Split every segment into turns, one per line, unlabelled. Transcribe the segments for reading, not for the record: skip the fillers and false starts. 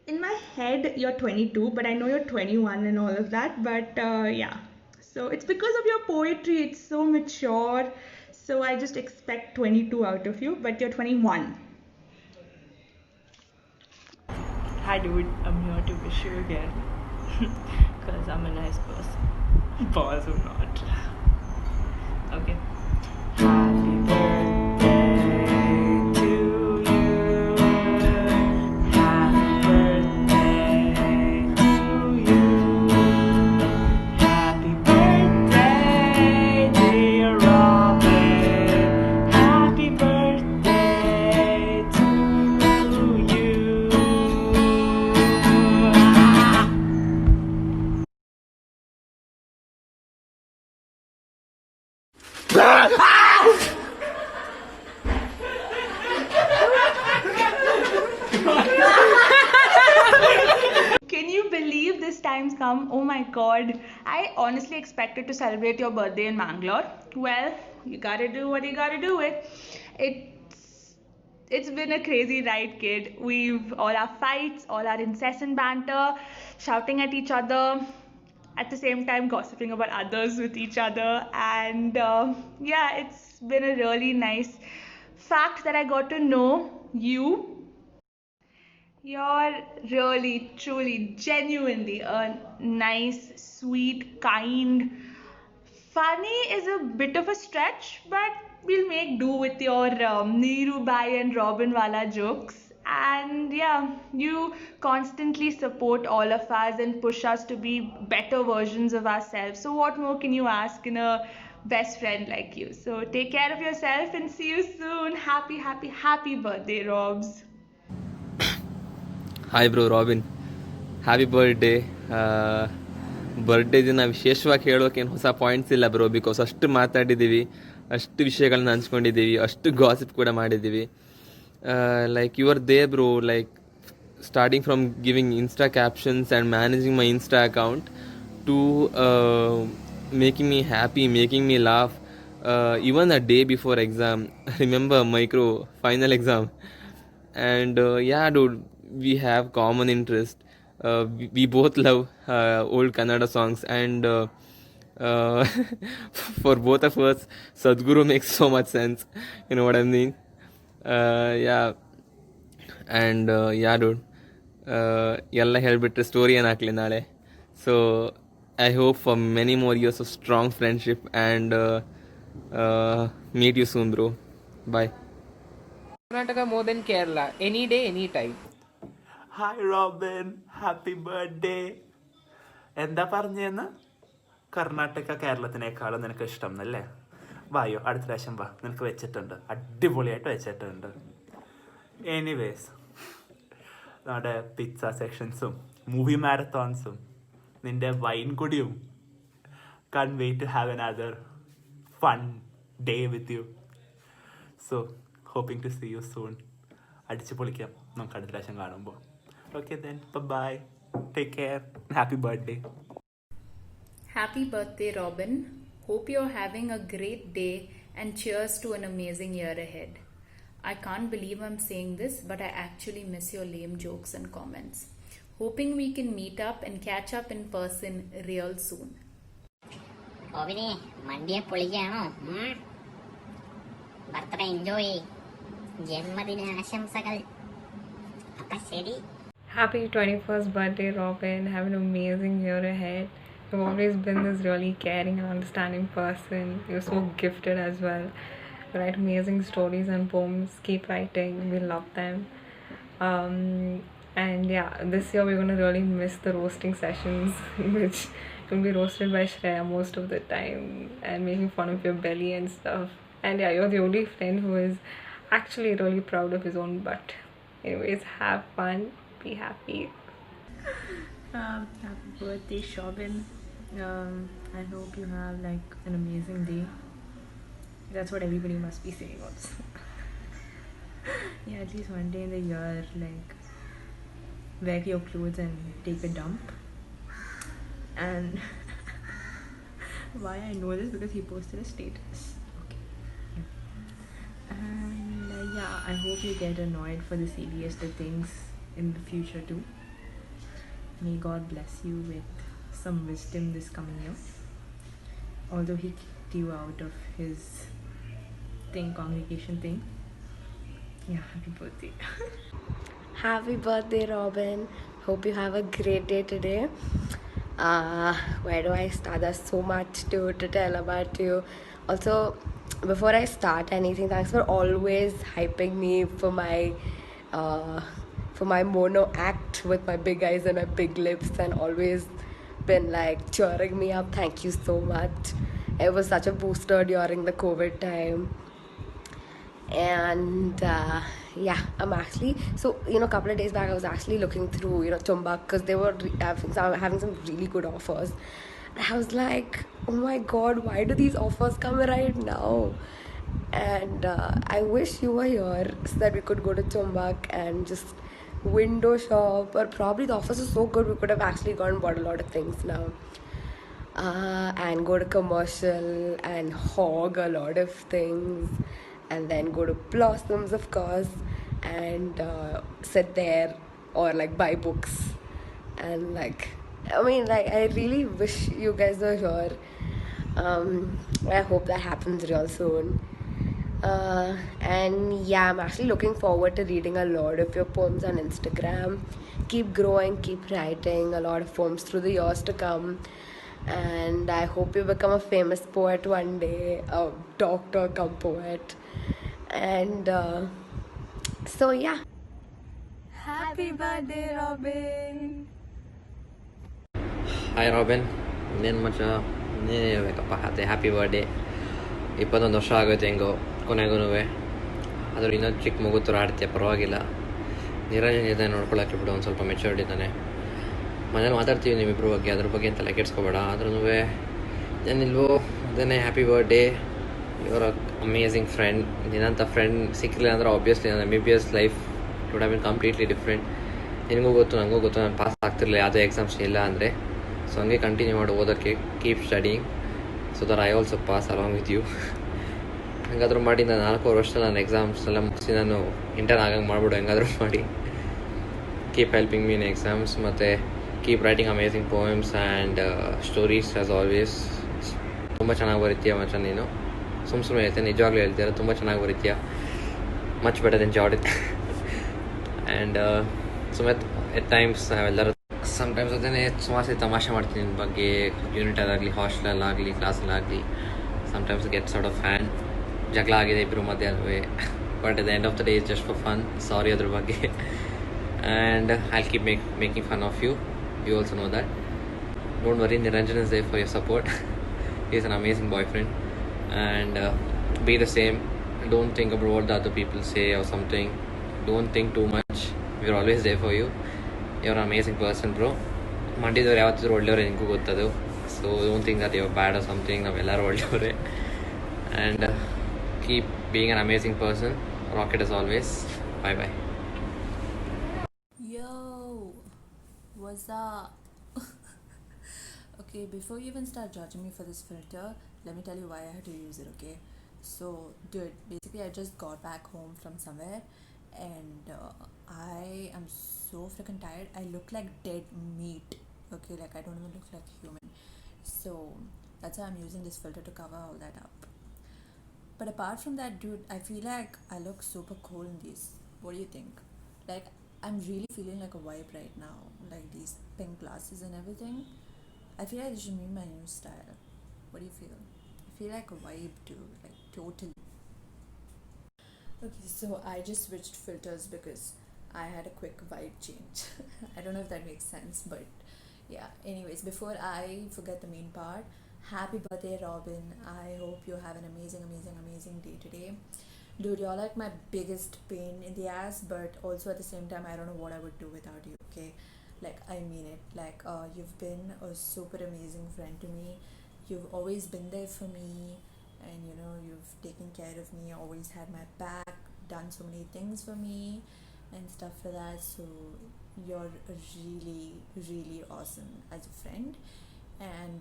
in my head you're 22, but I know you're 21 and all of that. But yeah, so it's because of your poetry. It's so mature. So I just expect 22 out of you, but you're 21.
Hi dude, I'm here to wish you again. Because I'm a nice person. Pause or not. Okay. Happy birthday to you. Happy birthday to you. Happy birthday, dear Robin. Happy birthday to you.
Can you believe this time's come? Oh my god. I honestly expected to celebrate your birthday in Mangalore. Well, you gotta do what you gotta do it. It's been a crazy ride, kid. We've all our fights, all our incessant banter, shouting at each other, at the same time gossiping about others with each other, and yeah, it's been a really nice fact that I got to know you. You're really, truly, genuinely a nice, sweet, kind. Funny is a bit of a stretch, but we'll make do with your Neeru Bai and Robin Wala jokes. And yeah, you constantly support all of us and push us to be better versions of ourselves. So, what more can you ask in a best friend like you? So, take care of yourself and see you soon. Happy, happy, happy birthday, Robs.
Hi bro robin, happy birthday. Birthday ದಿನ ವಿಶೇಷವಾಗಿ ಹೇಳೋಕೇನು ಹೊಸ points ಇಲ್ಲ bro, because ಅಷ್ಟು ಮಾತಾಡಿದ್ದೀವಿ, ಅಷ್ಟು ವಿಷಯಗಳನ್ನ ಹಂಚ್ಕೊಂಡಿದ್ದೀವಿ, ಅಷ್ಟು gossip ಕೂಡ ಮಾಡಿದ್ದೀವಿ. Like you are there bro, like starting from giving insta captions and managing my insta account to making me happy, making me laugh. Even a day before exam, remember micro final exam, and yeah dude, we have common interest. We both love old Kannada songs, and uh, for both of us Sadhguru makes so much sense, you know what I mean. Yeah, and yeah dude, ಎಲ್ಲ ಹೇಳ್ಬಿಟ್ರೆ story ಏನು ಹಾಕ್ಲಿ ನಾಳೆ. So I hope for many more years of strong friendship and meet you soon bro. Bye.
Karnataka more than Kerala. Any day, any time.
Hi Robin, happy birthday. എന്താ പറഞ്ഞെന്ന്? കർണാടക കേരളത്തിനേക്കാളും നിനക്ക് ഇഷ്ടം എന്നല്ലേ? വായോ, അടുത്ത പ്രാവശ്യം വാ, നിനക്ക് വെച്ചിട്ടുണ്ട്, അടിപൊളിയായിട്ട് വെച്ചിട്ടുണ്ട്. എനിവേസ്, നമ്മുടെ പിസ്സ സെക്ഷൻസും മൂവി മാരത്തോൺസും നിൻ്റെ വൈൻ കുടിയും, can wait to have another fun day with you. So hoping to see you soon. അടിച്ചു പൊളിക്കാം നമുക്ക് അടുത്ത പ്രാവശ്യം കാണുമ്പോൾ. Okay then, bye-bye. Take care. Happy birthday.
Happy birthday, Robin. Hope you're having a great day and cheers to an amazing year ahead. I can't believe I'm saying this, but I actually miss your lame jokes and comments. Hoping we can meet up and catch up in person real soon.
ഓവിനെ മണ്ടിയെ പൊളിക്കാണോ? Birthday enjoy. ജന്മദിന ആശംസകൾ. അപ്പം ശരി.
Happy 21st birthday, Robin. Have an amazing year ahead. You've always been this really caring and understanding person. You're so gifted as well. You write amazing stories and poems. Keep writing. We love them. Um, and yeah, this year we're going to really miss the roasting sessions, which you'll be roasted by Shreya most of the time and making fun of your belly and stuff. And yeah, you're the only friend who is actually really proud of his own butt. Anyways, have fun. Be happy.
Happy birthday, Shobin. I hope you have like an amazing day. That's what everybody must be saying also. Yeah, at least one day in the year, like wear your clothes and take a dump. And why I know this, because he posted a status. Okay. Yeah. And yeah, I hope you get annoyed for the silliest of things in the future too. may God bless you with some wisdom this coming year. Although he kicked you out of his congregation thing. Yeah, happy birthday.
Happy birthday, Robin. Hope you have a great day today. Where do I start? There's so much to tell about you. Also, before I start anything, thanks for always hyping me for my mono act with my big eyes and my big lips, and always been like cheering me up. Thank you so much. It was such a booster during the COVID time. And yeah, I'm actually, so a couple of days back I was actually looking through Chumbak, because they were having some really good offers, and I was like, oh my god, why do these offers come right now? And I wish you were here so that we could go to Chumbak and just window shop, or probably the offers are so good we could have actually gone and bought a lot of things now, and go to commercial and hog a lot of things, and then go to Blossoms, of course, and sit there or like buy books. And I really wish you guys were here. I hope that happens real soon. And yeah, I'm actually looking forward to reading a lot of your poems on Instagram. Keep growing, keep writing a lot of poems through the years to come. And I hope you become a famous poet one day, a doctor come poet. And so yeah. Happy birthday, Robin.
Hi robin, ಇನ್ನೇನು ಮಚ್ಚ, ಇನ್ನೇನು ಹೇಳ್ಬೇಕಪ್ಪ. ಅದೇ happy birthday. 21 ವರ್ಷ ಆಗೋಯ್ತು ಹೆಂಗೋ ಕೊನೆಗೂ. ಆದರೂ ಇನ್ನೊಂದು ಚಿಕ್ಕ ಮಗು ಥರ ಆಡ್ತೀಯ, ಪರವಾಗಿಲ್ಲ. ನಿರಂಜನ್ ಇದ್ದಾನೆ ನೋಡ್ಕೊಳಕ್ಕೆ ಬಿಡು, ಒಂದು ಸ್ವಲ್ಪ ಮೆಚೂರ್ಡ್ ಇದ್ದಾನೆ. ಮನೇಲಿ ಮಾತಾಡ್ತೀವಿ ನಿಮ್ಮಿಬ್ಬರ ಬಗ್ಗೆ, ಅದ್ರ ಬಗ್ಗೆ ಅಂತ ತಲೆ ಕೆಡ್ಸ್ಕೊಬೇಡ. ಆದ್ರೂ ಏನಿಲ್ವೋ ಅದೇ happy birthday. Your amazing friend. ನಿನ್ನಂಥ ಫ್ರೆಂಡ್ ಸಿಕ್ಕಿಲ್ಲ ಅಂದರೆ ಆಬ್ವಿಯಸ್ಲಿ ನನ್ನ MBBS life would have been completely different. ನಿನಗೂ ಗೊತ್ತು, ನನಗೂ ಗೊತ್ತು, ನಾನು ಪಾಸ್ ಆಗ್ತಿರಲಿಲ್ಲ ಯಾವುದೇ ಎಕ್ಸಾಮ್ಸ್ ಇಲ್ಲ ಅಂದರೆ. ಸೊ ಹಂಗೆ ಕಂಟಿನ್ಯೂ ಮಾಡಿ ಓದೋಕ್ಕೆ, keep studying so that I also pass along with you. ಹೆಂಗಾದರೂ ಮಾಡಿ ನಾನು 4 ವರ್ಷದಲ್ಲಿ ನಾನು ಎಕ್ಸಾಮ್ಸ್ ಎಲ್ಲ ಮುಗಿಸಿ ನಾನು ಇಂಟರ್ನ್ ಆಗಂಗೆ ಮಾಡ್ಬಿಡು, ಹೆಂಗಾದರೂ ಮಾಡಿ. Keep helping me in exams, ಮತ್ತು keep writing amazing poems and stories as always. ತುಂಬ ಚೆನ್ನಾಗಿ ಬರೀತೀಯ ಮಚ್ಚ ನೀನು. ಸುಮ್ಮನೆ ಹೇಳ್ತೇನೆ, ನಿಜವಾಗ್ಲೂ ಹೇಳ್ತೀರ, ತುಂಬ ಚೆನ್ನಾಗಿ ಬರೀತೀಯ. Much better than Jordan. And ಸುಮ್ಮನೆ ಎಟ್ ಟೈಮ್ಸ್ ನಾವೆಲ್ಲರೂ ಸಮ್ಟೈಮ್ಸ್ ಅದೇ ಸುಮಾರು ತಮಾಷೆ ಮಾಡ್ತೀನಿ ನಿನ್ನ ಬಗ್ಗೆ, ಯೂನಿಟಲ್ಲಾಗಲಿ, ಹಾಸ್ಟೆಲಲ್ಲಾಗಲಿ, ಕ್ಲಾಸಲ್ಲಾಗಲಿ. Sometimes gets out of hand. ಜಗಳ ಆಗಿದೆ ಇಬ್ಬರು ಮಧ್ಯೆ ಅಲ್ವೇ, but at the end of the day is just for fun. Sorry ಅದ್ರ ಬಗ್ಗೆ. And I'll keep making fun of you. You also know that. Don't worry, Niranjan is there for your support. He is an amazing boyfriend. And be the same. Don't think about what the other people say or something. Don't think too much. We're always there for you. You're an amazing person, bro. ಮಂಡ್ಯದವ್ರು ಯಾವತ್ತಿದ್ರು ಒಳ್ಳೆಯವ್ರೆ, ನಿನಗೂ ಗೊತ್ತದು. So don't think that your bad or something. ನಾವೆಲ್ಲರೂ ಒಳ್ಳೆಯವರೇ. And keep being an amazing person. Rocket as always. Bye bye.
Yo, what's up? Okay, before you even start judging me for this filter, let me tell you why I had to use it, okay? So, dude, basically I just got back home from somewhere, and I am so freaking tired. I look like dead meat, okay? Like, I don't even look like human. So, that's why I'm using this filter to cover all that up. But apart from that, dude, I feel like I look super cool in these. What do you think? Like, I'm really feeling like a vibe right now. Like, these pink glasses and everything. I feel like this should be my new style. What do you feel? I feel like a vibe, dude. Like, totally. Okay, so I just switched filters because I had a quick vibe change. I don't know if that makes sense, but yeah. Anyways, before I forget the main part, happy birthday, Robin. I hope you have an amazing day today. Dude, you're like my biggest pain in the ass, but also at the same time, I don't know what I would do without you, okay? Like, I mean it. Like, you've been a super amazing friend to me. You've always been there for me, and you've taken care of me, always had my back, done so many things for me and stuff like that. So you're really awesome as a friend. And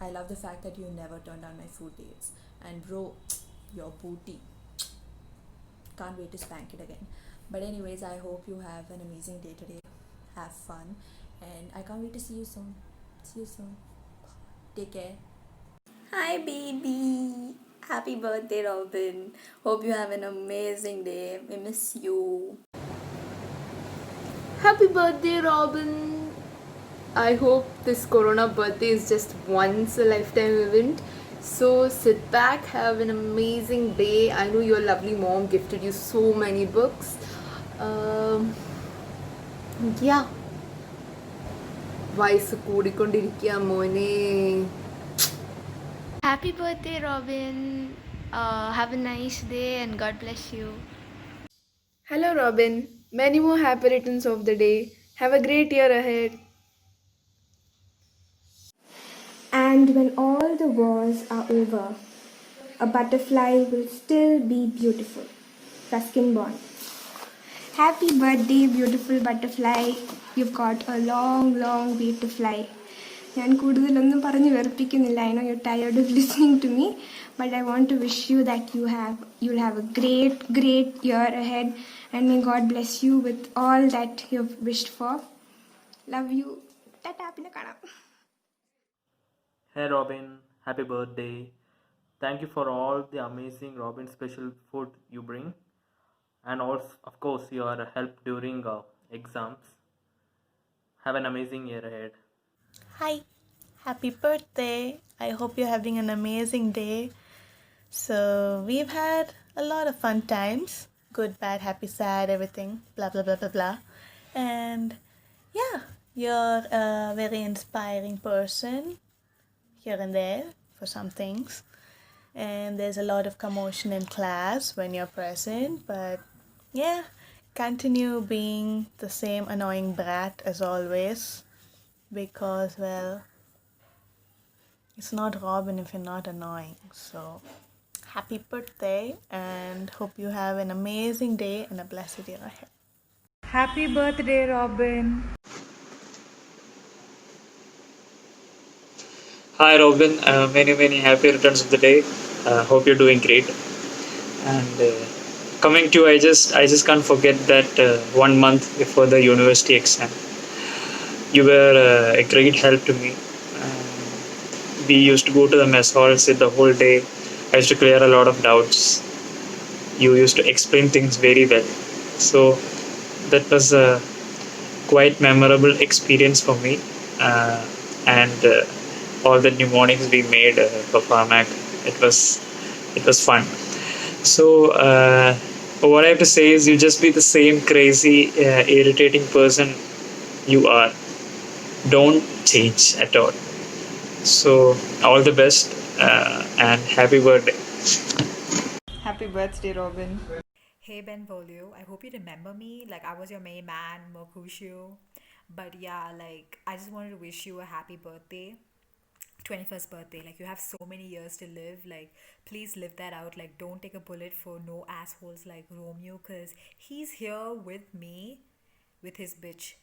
I love the fact that you never turned down my food dates. And bro, your booty, can't wait to spank it again. But anyways, I hope you have an amazing day today. Have fun, and I can't wait to see you soon. See you soon. Take care. Hi, baby. Happy birthday, Robin. Hope you have an amazing day. I miss you.
Happy birthday, Robin. I hope this Corona birthday is just once a lifetime event. So sit back, have an amazing day. I know your lovely mom gifted you so many books. Yeah. വയസ്സ് കൂടിക്കൊണ്ടിരിക്കുക മോനെ.
Happy birthday, Robin. Have a nice day and God bless you.
Hello, Robin. Many more happy returns of the day. Have a great year ahead.
And when all the wars are over, a butterfly will still be beautiful. Ruskin Bond. Happy birthday, beautiful butterfly. You've got a long, long way to fly. ഞാൻ കൂടുതലൊന്നും പറഞ്ഞു വെറുപ്പിക്കുന്നില്ല. I know you're tired of listening to me, but I want to wish you that you'll have a great, great year ahead, and may God bless you with all that you've wished for. Love you. Tata, പിന്നെ കാണാം.
Hey Robin, happy birthday. Thank you for all the amazing Robin special food you bring, and also, of course, your help during exams. Have an amazing year ahead.
Hi, happy birthday. I hope you're having an amazing day. So, we've had a lot of fun times, good, bad, happy, sad, everything, blah, blah, blah, blah, blah. And yeah, you're a very inspiring person here and there for some things. And there's a lot of commotion in class when you're present, but yeah, continue being the same annoying brat as always. Because, well, it's not Robin if you're not annoying. So, happy birthday and hope you have an amazing day and a blessed year ahead.
Happy birthday, Robin.
Hi, Robin. Many happy returns of the day. Hope you're doing great. And coming to you, I just can't forget that 1 month before the university exam, you were a great help to me. We used to go to the mess hall, sit the whole day. I used to clear a lot of doubts. You used to explain things very well. So that was a quite memorable experience for me. And all the new mornings we made for Pharmac, it was fun. So what I have to say is, you just be the same crazy, irritating person you are. Don't change at all. So all the best and happy birthday.
Happy birthday, Robin.
Hey Benvolio, I hope you remember me. Like, I was your main man, Mercutio. But yeah, like, I just wanted to wish you a happy birthday. 21st birthday. Like, you have so many years to live. Like, please live that out. Like, don't take a bullet for no assholes like Romeo, because he's here with me with his bitch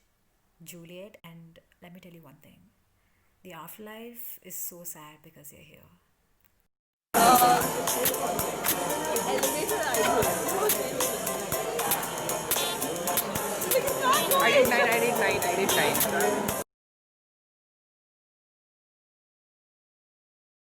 Juliet. And let me tell you one thing, the afterlife is so sad because you're here.